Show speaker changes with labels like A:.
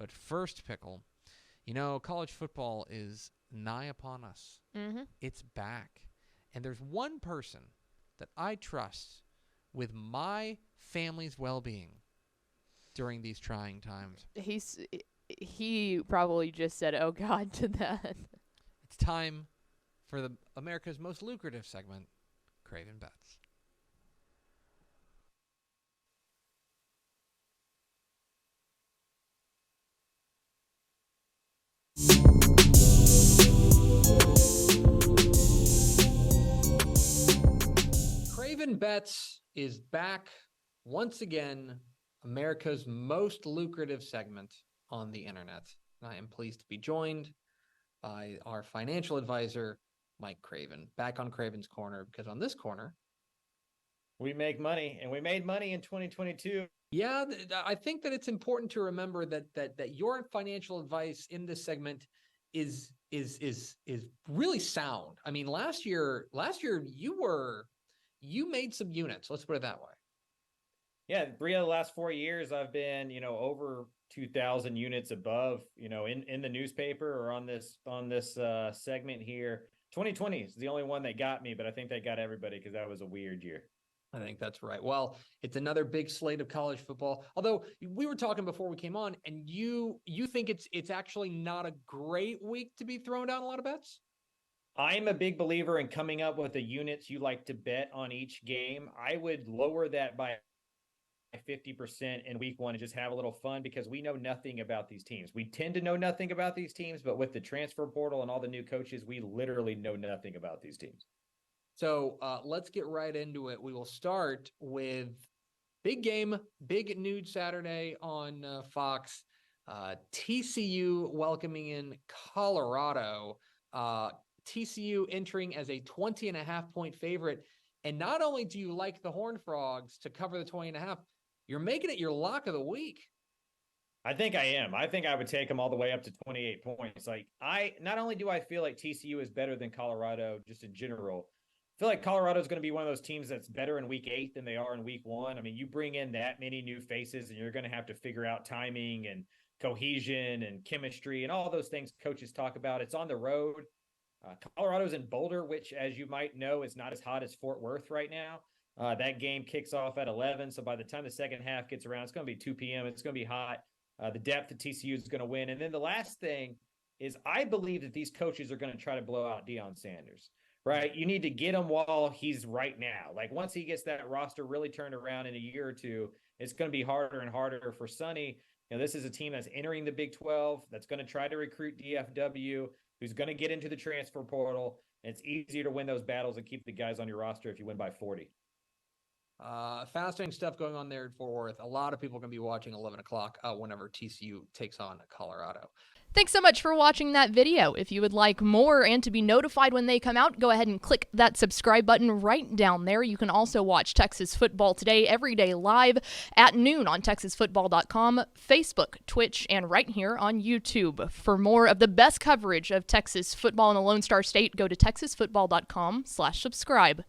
A: But first, Pickle, college football is nigh upon us.
B: Mm-hmm.
A: It's back. And there's one person that I trust with my family's well-being during these trying times.
B: He probably just said, "Oh God," to that.
A: It's time for America's most lucrative segment, CravenBets. CravenBets is back once again, America's most lucrative segment on the internet. And I am pleased to be joined by our financial advisor, Mike Craven, back on Craven's Corner, because on this corner,
C: we make money, and we made money in 2022.
A: Yeah, I think that it's important to remember that your financial advice in this segment is really sound. I mean, last year you made some units. Let's put it that way.
C: Yeah, Bria, the last 4 years, I've been, over 2,000 units above, in the newspaper or on this segment here. 2020 is the only one that got me, but I think they got everybody because that was a weird year.
A: I think that's right. Well, it's another big slate of college football. Although we were talking before we came on, and you think it's actually not a great week to be throwing down a lot of bets?
C: I'm a big believer in coming up with the units you like to bet on each game. I would lower that by 50% in week one and just have a little fun because we know nothing about these teams. We tend to know nothing about these teams, but with the transfer portal and all the new coaches, we literally know nothing about these teams.
A: So let's get right into it. We will start with big game, big nude Saturday on Fox. TCU welcoming in Colorado. TCU entering as a 20.5-point favorite. And not only do you like the Horned Frogs to cover the 20.5, you're making it your lock of the week.
C: I think I am. I think I would take them all the way up to 28 points. Not only do I feel like TCU is better than Colorado just in general, I feel like Colorado is going to be one of those teams that's better in week 8 than they are in week 1. I mean, you bring in that many new faces and you're going to have to figure out timing and cohesion and chemistry and all those things coaches talk about. It's on the road. Colorado's in Boulder, which, as you might know, is not as hot as Fort Worth right now. That game kicks off at 11. So by the time the second half gets around, it's going to be 2 p.m. It's going to be hot. The depth of TCU is going to win. And then the last thing is I believe that these coaches are going to try to blow out Deion Sanders, right? You need to get him while he's right now. Like once he gets that roster really turned around in a year or two, it's going to be harder and harder for Sonny. This is a team that's entering the Big 12, that's going to try to recruit DFW, who's going to get into the transfer portal. And it's easier to win those battles and keep the guys on your roster if you win by 40.
A: Fascinating stuff going on there in Fort Worth. A lot of people are going to be watching 11 o'clock whenever TCU takes on Colorado.
B: Thanks so much for watching that video. If you would like more and to be notified when they come out, go ahead and click that subscribe button right down there. You can also watch Texas Football Today every day live at noon on TexasFootball.com, Facebook, Twitch, and right here on YouTube. For more of the best coverage of Texas football in the Lone Star State, go to TexasFootball.com/subscribe.